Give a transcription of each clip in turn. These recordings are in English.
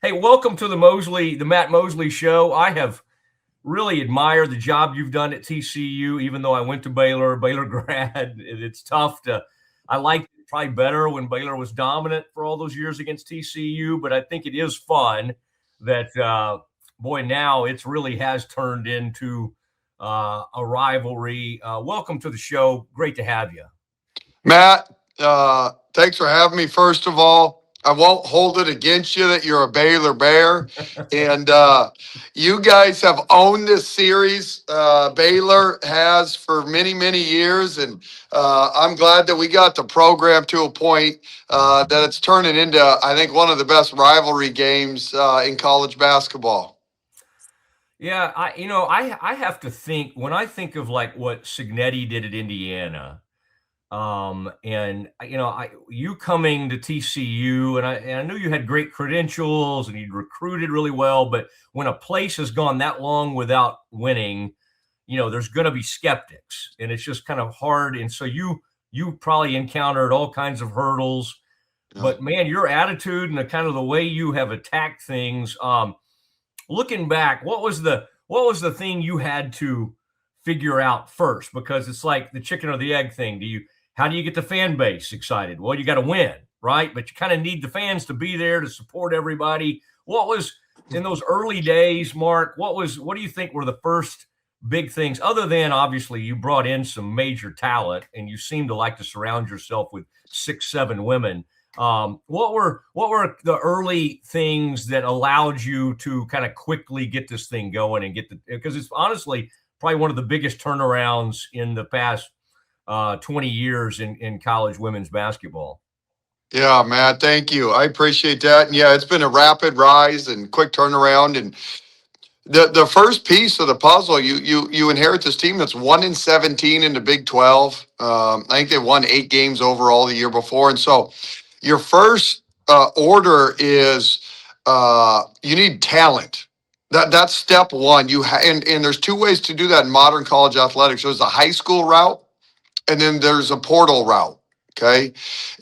Hey, welcome to the Matt Mosley Show. I have really admired the job you've done at TCU, even though I went to Baylor grad. It's tough I liked it probably better when Baylor was dominant for all those years against TCU, but I think it is fun that, boy, now it's really has turned into a rivalry. Welcome to the show. Great to have you. Matt, thanks for having me. First of all, I won't hold it against you that you're a Baylor Bear. And you guys have owned this series. Baylor has for many, many years. And I'm glad that we got the program to a point that it's turning into, I think, one of the best rivalry games in college basketball. Yeah, I have to think when I think of like what Signetti did at Indiana. And you coming to TCU, and I knew you had great credentials and you'd recruited really well, but when a place has gone that long without winning, there's going to be skeptics, and it's just kind of hard. And so you probably encountered all kinds of hurdles, but man, your attitude and the kind of the way you have attacked things. Looking back, what was the thing you had to figure out first? Because it's like the chicken or the egg thing. How do you get the fan base excited? Well, you got to win, right? But you kind of need the fans to be there to support everybody. What was in those early days, Mark? What do you think were the first big things, other than obviously you brought in some major talent and you seem to like to surround yourself with 6-7 women? What were the early things that allowed you to kind of quickly get this thing going and because it's honestly probably one of the biggest turnarounds in the past 20 years in college women's basketball. Yeah, Matt, thank you. I appreciate that. And yeah, it's been a rapid rise and quick turnaround. And the first piece of the puzzle, you inherit this team that's 1-17 in the Big 12. I think they won 8 games overall the year before. And so your first order is you need talent. That's step one. And there's 2 ways to do that in modern college athletics. There's a high school route, and then there's a portal route. Okay.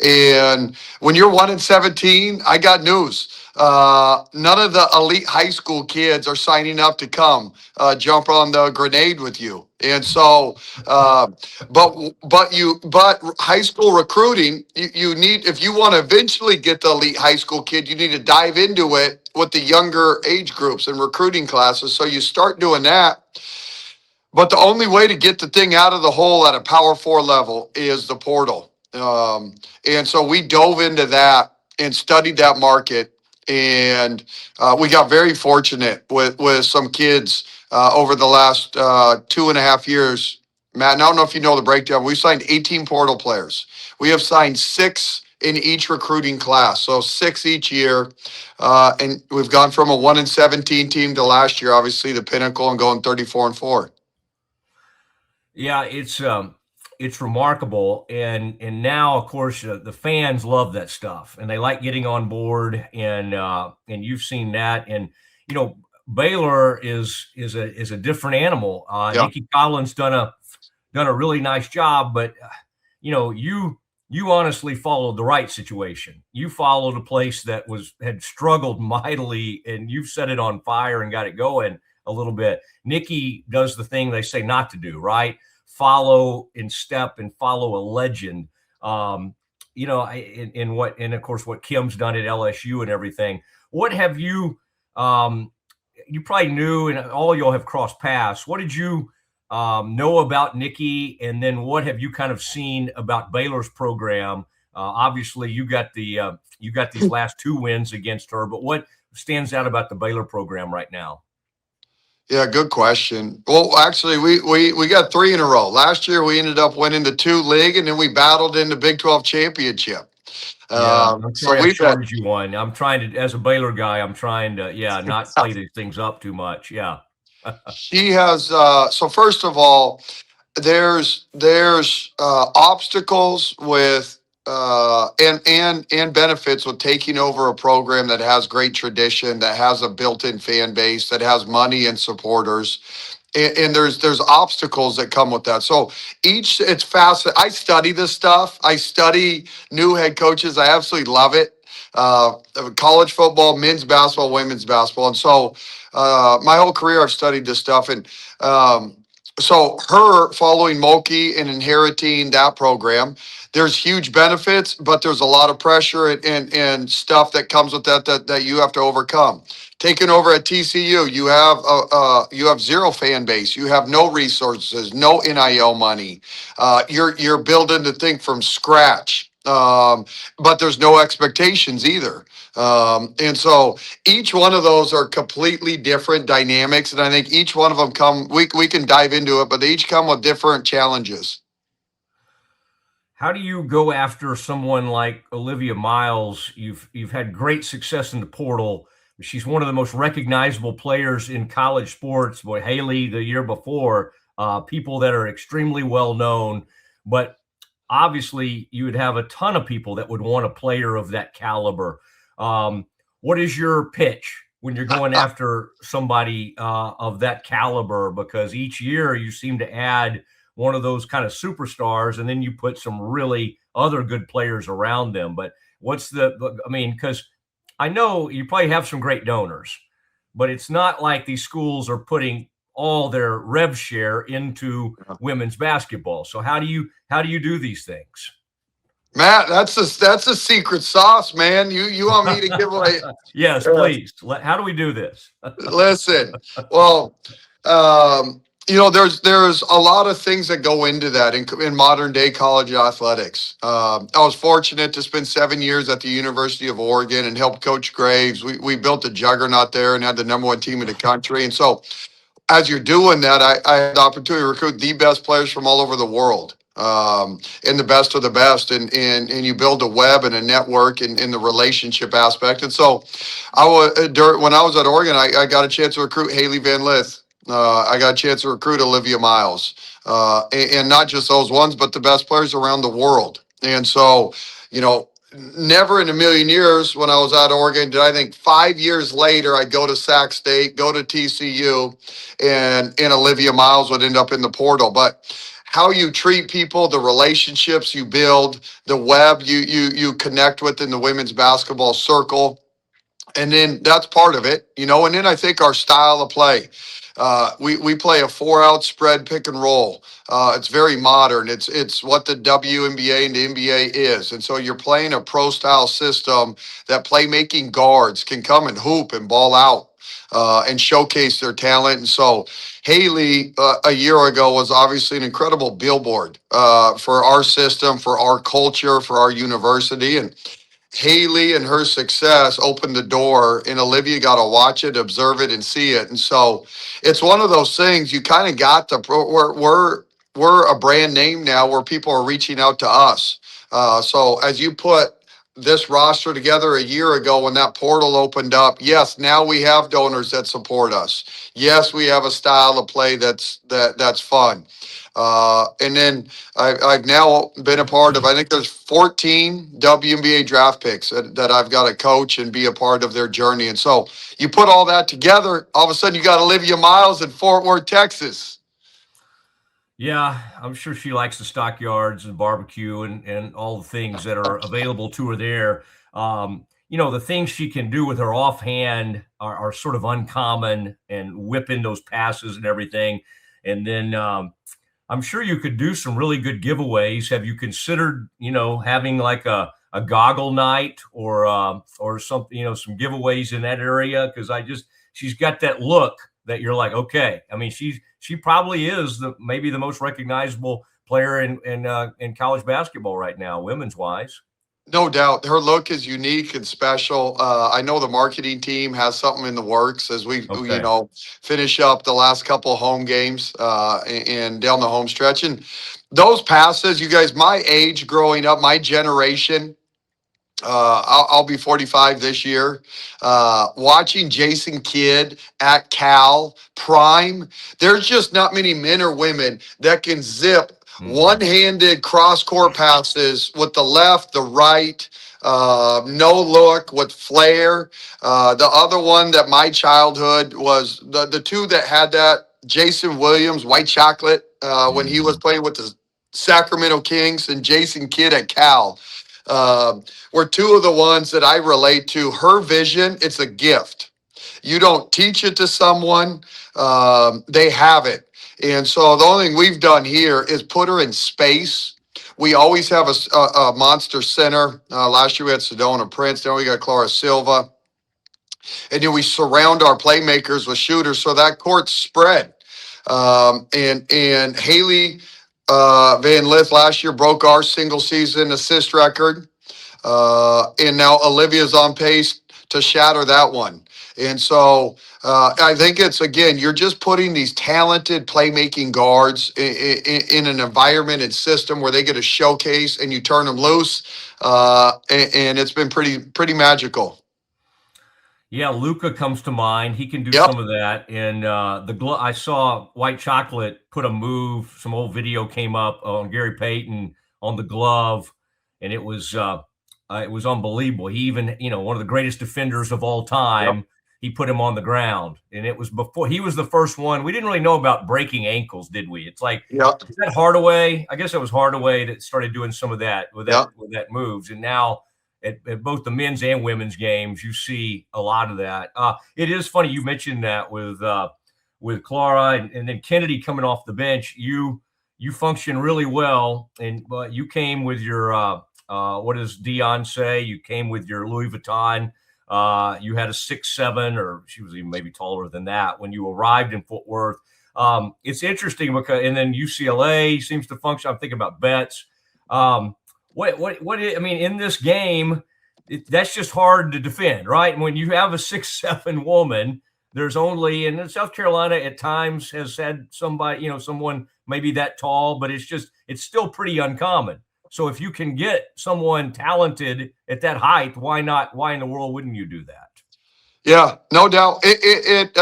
And when you're 1-17, I got news. None of the elite high school kids are signing up to come jump on the grenade with you. And so, but high school recruiting, you need, if you want to eventually get the elite high school kid, you need to dive into it with the younger age groups and recruiting classes. So you start doing that. But the only way to get the thing out of the hole at a Power 4 level is the portal. And so we dove into that and studied that market. And we got very fortunate with some kids over the last 2.5 years. Matt, and I don't know if you know the breakdown. We signed 18 portal players. We have signed 6 in each recruiting class, so 6 each year. And we've gone from a 1-17 team to last year, obviously the pinnacle, and going 34-4. Yeah, it's remarkable, and now of course the fans love that stuff, and they like getting on board, and you've seen that, and Baylor is a different animal. Yep. Nicki Colleen's done a really nice job, but you honestly followed the right situation. You followed a place that had struggled mightily, and you've set it on fire and got it going a little bit. Nicki does the thing they say not to do, right? Follow in step and follow a legend. And of course what Kim's done at LSU and everything. What have you you probably knew, and all y'all have crossed paths. What did you know about Nicki, and then what have you kind of seen about Baylor's program? Obviously you got these last 2 wins against her, but what stands out about the Baylor program right now? Yeah, good question. Well, actually, we got 3 in a row. Last year, we ended up winning the 2 league, and then we battled in the Big 12 championship. I'm sorry I charged you one. I'm trying to, as a Baylor guy, I'm trying to, not play these things up too much. Yeah. She has. So first of all, there's obstacles with and benefits with taking over a program that has great tradition, that has a built-in fan base, that has money and supporters. And there's obstacles that come with that. So it's fast. I study this stuff. I study new head coaches. I absolutely love it. college football, men's basketball, women's basketball. And so my whole career I've studied this stuff. And so her following Mulkey and inheriting that program, there's huge benefits, but there's a lot of pressure and stuff that comes with that you have to overcome. Taking over at TCU, you have zero fan base, you have no resources, no NIL money. You're building the thing from scratch, but there's no expectations either. And so each one of those are completely different dynamics, and I think each one of them come. We can dive into it, but they each come with different challenges. How do you go after someone like Olivia Miles? You've had great success in the portal. She's one of the most recognizable players in college sports. Boy, Haley the year before, people that are extremely well known. But obviously, you would have a ton of people that would want a player of that caliber. What is your pitch when you're going after somebody of that caliber? Because each year you seem to add one of those kind of superstars, and then you put some really other good players around them. But because I know you probably have some great donors, but it's not like these schools are putting all their rev share into women's basketball. So how do you do these things? Matt, that's a secret sauce, man. You want me to give away? Yes, please. How do we do this? Listen, well, there's a lot of things that go into that in modern day college athletics. I was fortunate to spend 7 years at the University of Oregon and help Coach Graves. We built a juggernaut there and had the number one team in the country. And so as you're doing that, I had the opportunity to recruit the best players from all over the world. And the best of the best, and you build a web and a network in the relationship aspect. And so when I was at Oregon, I got a chance to recruit Haley Van Lith. I got a chance to recruit Olivia Miles, and not just those ones, but the best players around the world. And so, never in a million years when I was at Oregon did I think 5 years later I'd go to Sac State, go to TCU, and Olivia Miles would end up in the portal. But how you treat people, the relationships you build, the web you connect with in the women's basketball circle, and then that's part of it, And then I think our style of play. We play a 4-out spread pick and roll. It's very modern. It's what the WNBA and the NBA is. And so you're playing a pro style system that playmaking guards can come and hoop and ball out and showcase their talent. And so Haley a year ago was obviously an incredible billboard for our system, for our culture, for our university. And Haley and her success opened the door, and Olivia got to watch it, observe it, and see it. And so it's one of those things you kind of got to. We're a brand name now where people are reaching out to us. So as you put this roster together a year ago when that portal opened up, yes, now we have donors that support us. Yes, we have a style of play that's fun. And then I've now been a part of, I think there's 14 WNBA draft picks that I've got to coach and be a part of their journey. And so you put all that together, all of a sudden you got Olivia Miles in Fort Worth, Texas. Yeah, I'm sure she likes the stockyards and barbecue and all the things that are available to her there. The things she can do with her offhand are sort of uncommon, and whipping those passes and everything. And then I'm sure you could do some really good giveaways. Have you considered, having like a goggle night or something, some giveaways in that area? Because she's got that look that you're like, okay. I mean, she probably is maybe the most recognizable player in college basketball right now, women's wise. No doubt. Her look is unique and special. I know the marketing team has something in the works as we finish up the last couple of home games and down the home stretch. And those passes, you guys, my age growing up, my generation, I'll be 45 this year. Watching Jason Kidd at Cal Prime, there's just not many men or women that can zip one-handed cross-court passes with the left, the right, no look with flair. The other one that my childhood was the two that had that, Jason Williams, White Chocolate, when he was playing with the Sacramento Kings, and Jason Kidd at Cal. were two of the ones that I relate to. Her vision, it's a gift. You don't teach it to someone, they have it. And so the only thing we've done here is put her in space. We always have a monster center. Last year we had Sedona Prince. Then we got Clara Silva. And then we surround our playmakers with shooters. So that court's spread. And Haley Van Lith last year broke our single season assist record. And now Olivia's on pace to shatter that one. And so I think it's, again, you're just putting these talented playmaking guards in an environment and system where they get a showcase and you turn them loose. And it's been pretty magical. Yeah, Luca comes to mind. He can do Yep. some of that. And I saw White Chocolate put a move. Some old video came up on Gary Payton on the glove, and it was unbelievable. He even, one of the greatest defenders of all time. Yep. He put him on the ground, and it was before he was the first one. We didn't really know about breaking ankles, did we? It's like, yep. Is that Hardaway? I guess it was Hardaway that started doing some of that with that moves, and now. At both the men's and women's games, you see a lot of that. It is funny you mentioned that with Clara and then Kennedy coming off the bench. You function really well, and you came with your what does Dion say? You came with your Louis Vuitton. You had a 6'7", or she was even maybe taller than that when you arrived in Fort Worth. It's interesting because, and then UCLA seems to function. I'm thinking about Betts. I mean, in this game, that's just hard to defend, right? When you have a 6'7" woman, there's only, and South Carolina at times has had somebody, someone maybe that tall, but it's still pretty uncommon. So if you can get someone talented at that height, why not? Why in the world wouldn't you do that? Yeah, no doubt. It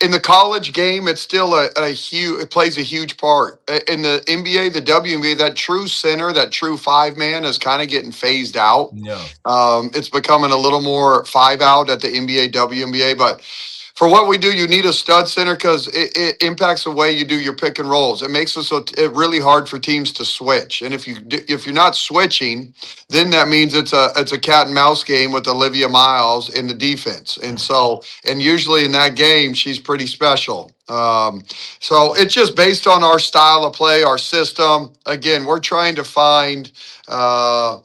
in the college game, it's still it plays a huge part. In the NBA, the WNBA, that true center, that true 5-man is kind of getting phased out. Yeah. It's becoming a little more 5-out at the NBA, WNBA, but for what we do, you need a stud center because it impacts the way you do your pick and rolls. It makes it really hard for teams to switch. And if you're not switching, then that means it's a cat and mouse game with Olivia Miles in the defense. And so, and usually in that game, she's pretty special. So it's just based on our style of play, our system. Again, we're trying to find. The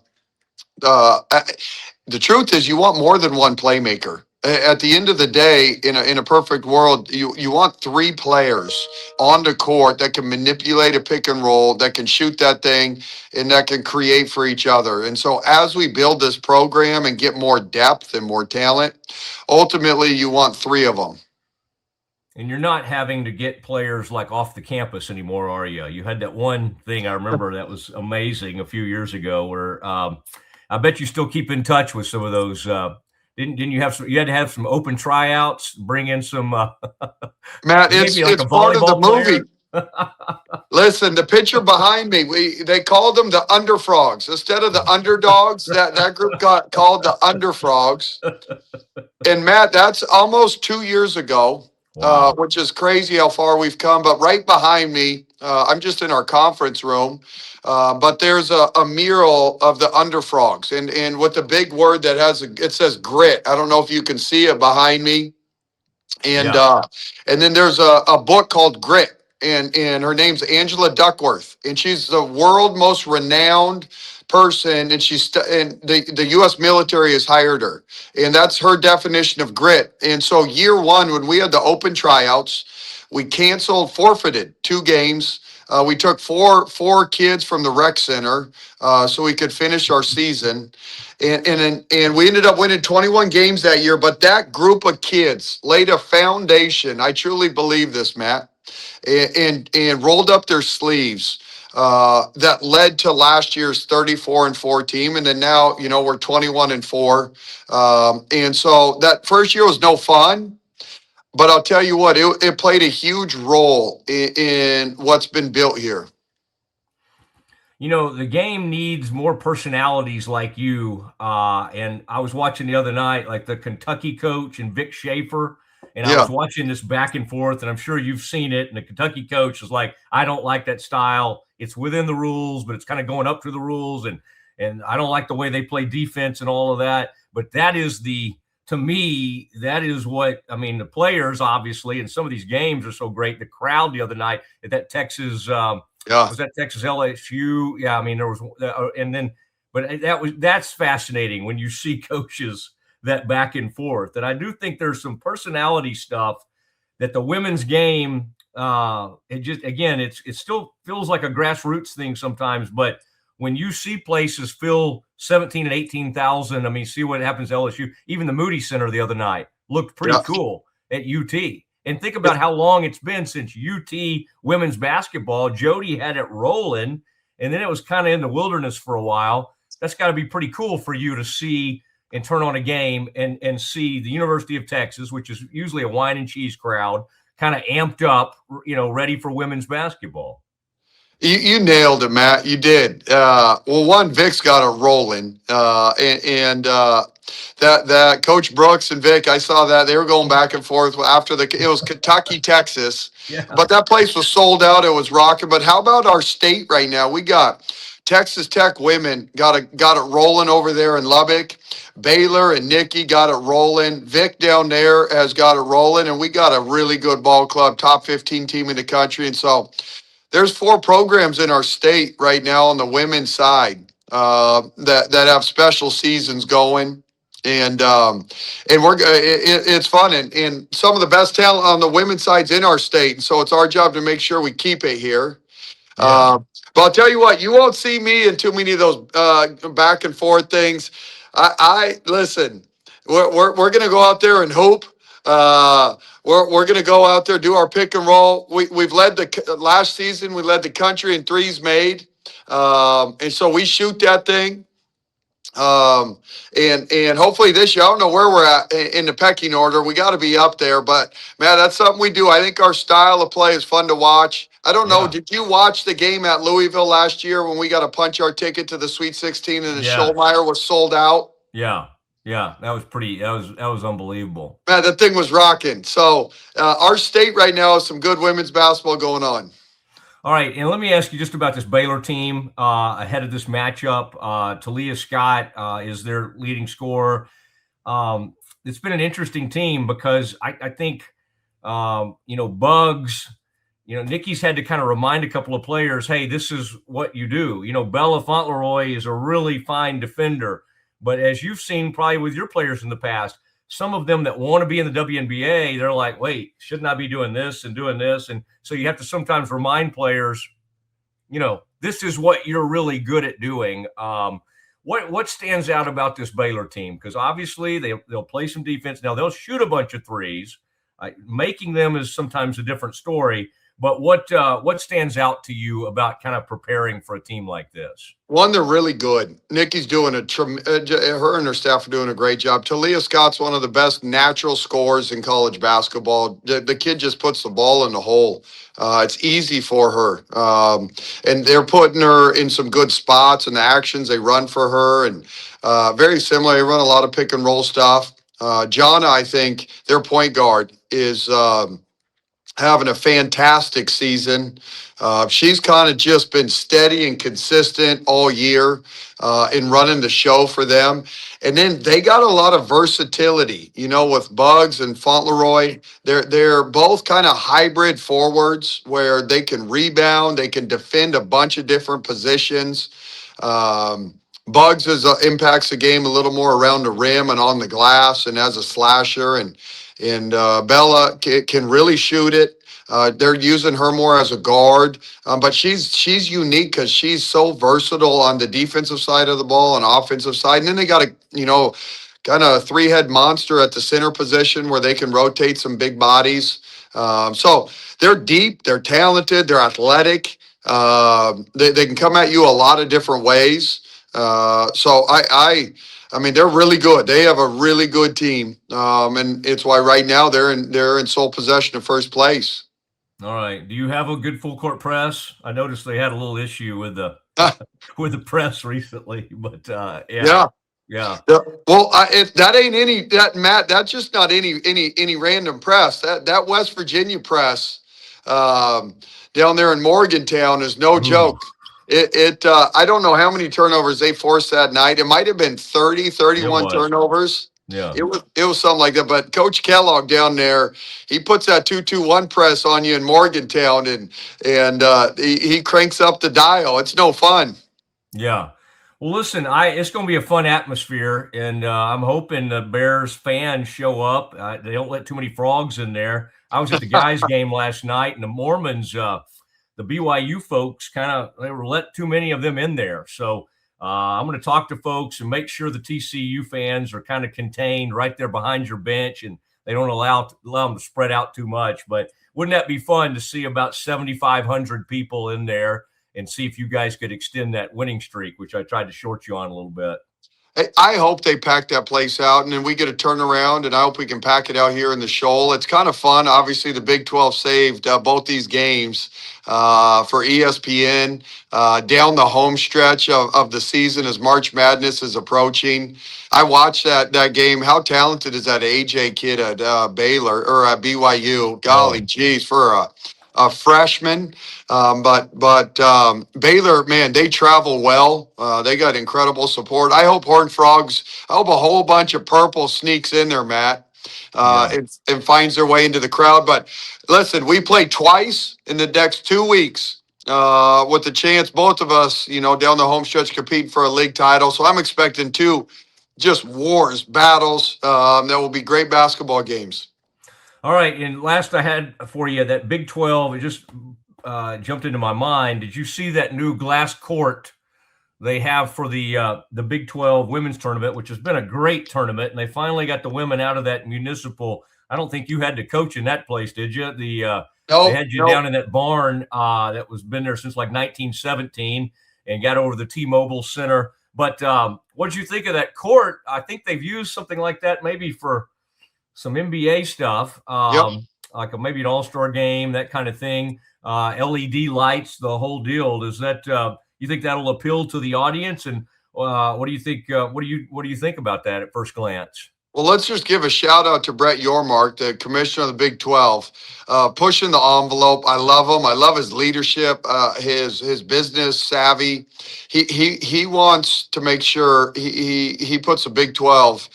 truth is, you want more than one playmaker. At the end of the day, in a perfect world, you want 3 players on the court that can manipulate a pick and roll, that can shoot that thing, and that can create for each other. And so as we build this program and get more depth and more talent, ultimately you want 3 of them. And you're not having to get players like off the campus anymore, are you? You had that one thing I remember that was amazing a few years ago where I bet you still keep in touch with some of those. Didn't you have some? You had to have some open tryouts, bring in some. Matt, it's part of the movie. Listen, the picture behind me, they called them the Underfrogs instead of the Underdogs. That group got called the Underfrogs. And Matt, that's almost 2 years ago. Wow. Which is crazy how far we've come. But right behind me, I'm just in our conference room, but there's a mural of the Underfrogs, and with the big word that it says grit. I don't know if you can see it behind me, and then there's a book called Grit, and her name's Angela Duckworth, and she's the world most renowned person, and and the U.S. military has hired her, and that's her definition of grit. And so year one, when we had the open tryouts, we forfeited 2 games. We took four kids from the rec center so we could finish our season, and we ended up winning 21 games that year. But that group of kids laid a foundation. I truly believe this, Matt, and rolled up their sleeves. That led to last year's 34-4 team, and then now we're 21-4, and so that first year was no fun, but I'll tell you what, it played a huge role in what's been built here. The game needs more personalities like you, and I was watching the other night, like the Kentucky coach and Vic Schaefer. And I was watching this back and forth, and I'm sure you've seen it. And the Kentucky coach was like, I don't like that style. It's within the rules, but it's kind of going up to the rules. And and I don't like the way they play defense and all of that. But that is to me, that is what, I mean, the players, obviously, and some of these games are so great. The crowd the other night at that Texas, was that Texas LSU? Yeah, I mean, there was, and then, but that's fascinating when you see coaches that back and forth. And I do think there's some personality stuff that the women's game, it just, again, it still feels like a grassroots thing sometimes, but when you see places fill 17 and 18,000, I mean, see what happens to LSU. Even the Moody Center the other night looked pretty cool at UT. And think about how long it's been since UT women's basketball. Jody had it rolling, and then it was kind of in the wilderness for a while. That's got to be pretty cool for you to see and turn on a game and see the University of Texas, which is usually a wine and cheese crowd, kind of amped up, ready for women's basketball. You nailed it, Matt. You did. Well, one, Vic's got it rolling, and that Coach Brooks and Vic, I saw that they were going back and forth after it was Kentucky, Texas, but that place was sold out. It was rocking. But how about our state right now? We got Texas Tech women got it rolling over there in Lubbock. Baylor and Nicki got it rolling. Vic down there has got it rolling, and we got a really good ball club, top 15 team in the country, and so. There's 4 programs in our state right now on the women's side that have special seasons going, and it's fun, and some of the best talent on the women's side's in our state, and so it's our job to make sure we keep it here. But I'll tell you what, you won't see me in too many of those back and forth things. I listen. We're gonna go out there and hoop. We're going to go out there, do our pick and roll. We've led last season. We led the country in threes made, and so we shoot that thing. And hopefully this year, I don't know where we're at in the pecking order. We got to be up there, but man, that's something we do. I think our style of play is fun to watch. I don't know. Did you watch the game at Louisville last year when we got to punch our ticket to the Sweet 16 and the Schollmeyer was sold out? Yeah. Yeah, that was unbelievable. Man, that thing was rocking. So our state right now has some good women's basketball going on. All right, and let me ask you just about this Baylor team ahead of this matchup. Talia Scott is their leading scorer. It's been an interesting team because I think, Bugs, Nicki's had to kind of remind a couple of players, hey, this is what you do. Bella Fauntleroy is a really fine defender. But as you've seen probably with your players in the past, some of them that want to be in the WNBA, they're like, wait, shouldn't I be doing this and doing this? And so you have to sometimes remind players, this is what you're really good at doing. What stands out about this Baylor team? Because obviously they'll play some defense. Now they'll shoot a bunch of threes. Making them is sometimes a different story. But what stands out to you about kind of preparing for a team like this? One, they're really good. Nicki's doing her and her staff are doing a great job. Talia Scott's one of the best natural scorers in college basketball. The kid just puts the ball in the hole. It's easy for her. And they're putting her in some good spots and the actions they run for her. And very similar, they run a lot of pick and roll stuff. Jonna, I think, their point guard is having a fantastic season. She's kind of just been steady and consistent all year in running the show for them. And then they got a lot of versatility, with Bugs and Fauntleroy. They're both kind of hybrid forwards where they can rebound, they can defend a bunch of different positions. Bugs impacts the game a little more around the rim and on the glass and as a slasher, and Bella can really shoot it. They're using her more as a guard, but she's unique because she's so versatile on the defensive side of the ball and offensive side. And then they got a kind of three-head monster at the center position where they can rotate some big bodies. So they're deep, they're talented, they're athletic. They can come at you a lot of different ways. So I mean, they're really good. They have a really good team, and it's why right now they're in sole possession of first place. All right. Do you have a good full court press? I noticed they had a little issue with the with the press recently, but yeah. Well, if that ain't Matt, that's just not any random press. That West Virginia press down there in Morgantown is no joke. I don't know how many turnovers they forced that night. It might have been 30, It 31 was. turnovers. Yeah. It was something like that. But Coach Kellogg down there, he puts that 2-2-1 press on you in Morgantown, and he cranks up the dial. It's no fun. Yeah. Well, listen, it's going to be a fun atmosphere, and I'm hoping the Bears fans show up. They don't let too many frogs in there. I was at the guys' game last night, and the Mormons, the BYU folks, they were let too many of them in there. So I'm going to talk to folks and make sure the TCU fans are kind of contained right there behind your bench, and they don't allow them to spread out too much. But wouldn't that be fun to see about 7,500 people in there? And see if you guys could extend that winning streak, which I tried to short you on a little bit. I hope they pack that place out, and then we get a turnaround, and I hope we can pack it out here in the Shoal. It's kind of fun. Obviously, the Big 12 saved both these games for ESPN down the home stretch of the season as March Madness is approaching. I watched that game. How talented is that AJ kid at Baylor or at BYU? Golly, geez, for a freshman. But Baylor, man, they travel well. They got incredible support. I hope I hope a whole bunch of purple sneaks in there, Matt, and finds their way into the crowd. But listen, we play twice in the next 2 weeks with the chance, both of us, down the home stretch competing for a league title. So I'm expecting two just wars, battles. That will be great basketball games. All right. And last I had for you, that Big 12, it just jumped into my mind. Did you see that new glass court they have for the Big 12 women's tournament, which has been a great tournament? And they finally got the women out of that municipal. I don't think you had to coach in that place, did you? They had you down in that barn that was been there since like 1917 and got over the T-Mobile Center. But what did you think of that court? I think they've used something like that maybe for some NBA stuff, like maybe an all-star game, that kind of thing. LED lights, the whole deal. Does that you think that'll appeal to the audience? And what do you think? What do you think about that at first glance? Well, let's just give a shout out to Brett Yormark, the commissioner of the Big 12, pushing the envelope. I love him. I love his leadership, his business savvy. He wants to make sure he puts the Big 12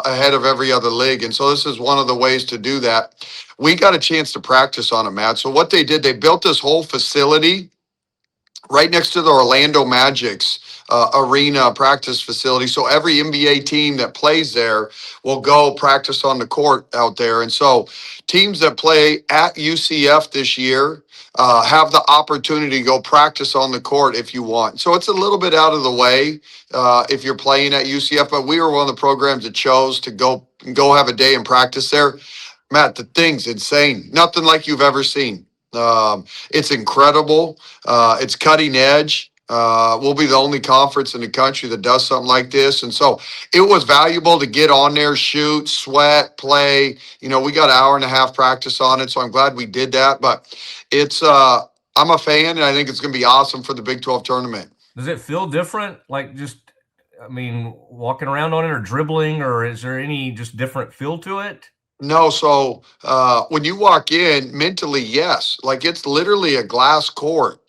ahead of every other league, and so this is one of the ways to do that. We got a chance to practice on it, Matt. So what they did, they built this whole facility right next to the Orlando Magic's arena practice facility. So every NBA team that plays there will go practice on the court out there. And so teams that play at UCF this year have the opportunity to go practice on the court if you want. So it's a little bit out of the way if you're playing at UCF, but we were one of the programs that chose to go have a day and practice there. Matt, the thing's insane. Nothing like you've ever seen. It's incredible. It's cutting edge. We'll be the only conference in the country that does something like this. And so it was valuable to get on there, shoot, sweat, play. We got an hour and a half practice on it. So I'm glad we did that. But I'm a fan, and I think it's going to be awesome for the Big 12 tournament. Does it feel different? Like walking around on it or dribbling, or is there any just different feel to it? No, so when you walk in, mentally, yes. Like it's literally a glass court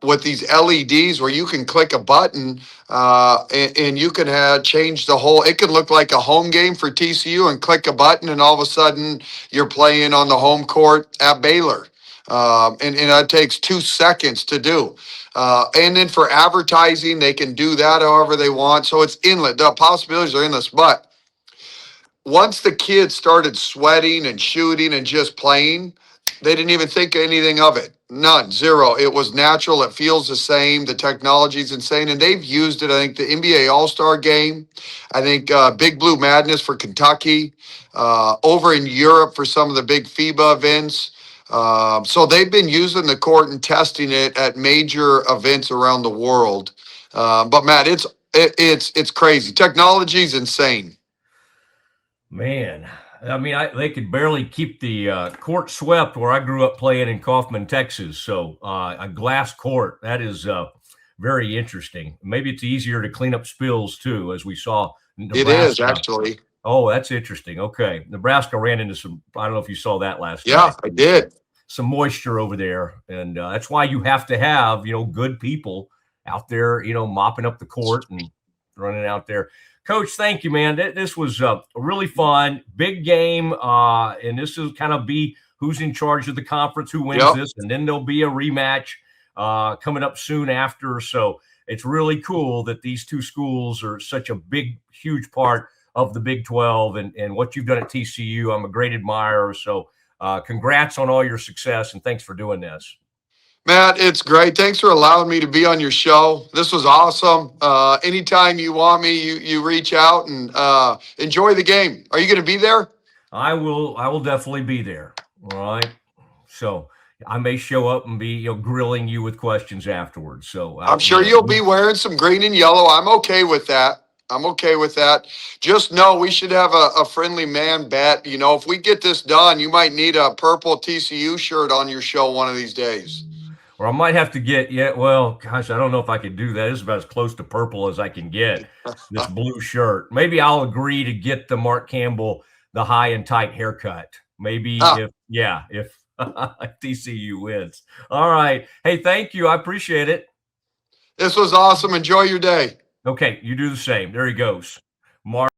with these LEDs where you can click a button and you can change the whole. It could look like a home game for TCU and click a button, and all of a sudden you're playing on the home court at Baylor. And that takes 2 seconds to do. And then for advertising, they can do that however they want. So it's endless. The possibilities are endless, but once the kids started sweating and shooting and just playing, they didn't even think anything of it. None, zero. It was natural. It feels the same. The technology's insane. And they've used it, I think, the NBA All-Star Game. I think Big Blue Madness for Kentucky. Over in Europe for some of the big FIBA events. So they've been using the court and testing it at major events around the world. But Matt, it's crazy. Technology's insane. Man, they could barely keep the court swept where I grew up playing in Kaufman, Texas. So a glass court, that is very interesting. Maybe it's easier to clean up spills too, as we saw. Nebraska. It is actually. Oh, that's interesting. Okay. Nebraska ran into some, I don't know if you saw that last night. Yeah, I did. some moisture over there, and that's why you have to have good people out there, mopping up the court and running out there. Coach, thank you, man. This was really fun, big game, and this will kind of be who's in charge of the conference, who wins this, and then there'll be a rematch coming up soon after. So it's really cool that these two schools are such a big, huge part of the Big 12 and what you've done at TCU. I'm a great admirer. So congrats on all your success, and thanks for doing this. Matt, it's great. Thanks for allowing me to be on your show. This was awesome. Anytime you want me, you reach out and enjoy the game. Are you going to be there? I will definitely be there. All right. So I may show up and be grilling you with questions afterwards. So I'm sure you'll be wearing some green and yellow. I'm okay with that. Just know we should have a friendly man bet. If we get this done, you might need a purple TCU shirt on your show one of these days. Or I might have to get, gosh, I don't know if I could do that. It's about as close to purple as I can get, this blue shirt. Maybe I'll agree to get the Mark Campbell, the high and tight haircut. Maybe if TCU wins. All right. Hey, thank you. I appreciate it. This was awesome. Enjoy your day. Okay, you do the same. There he goes. Mark.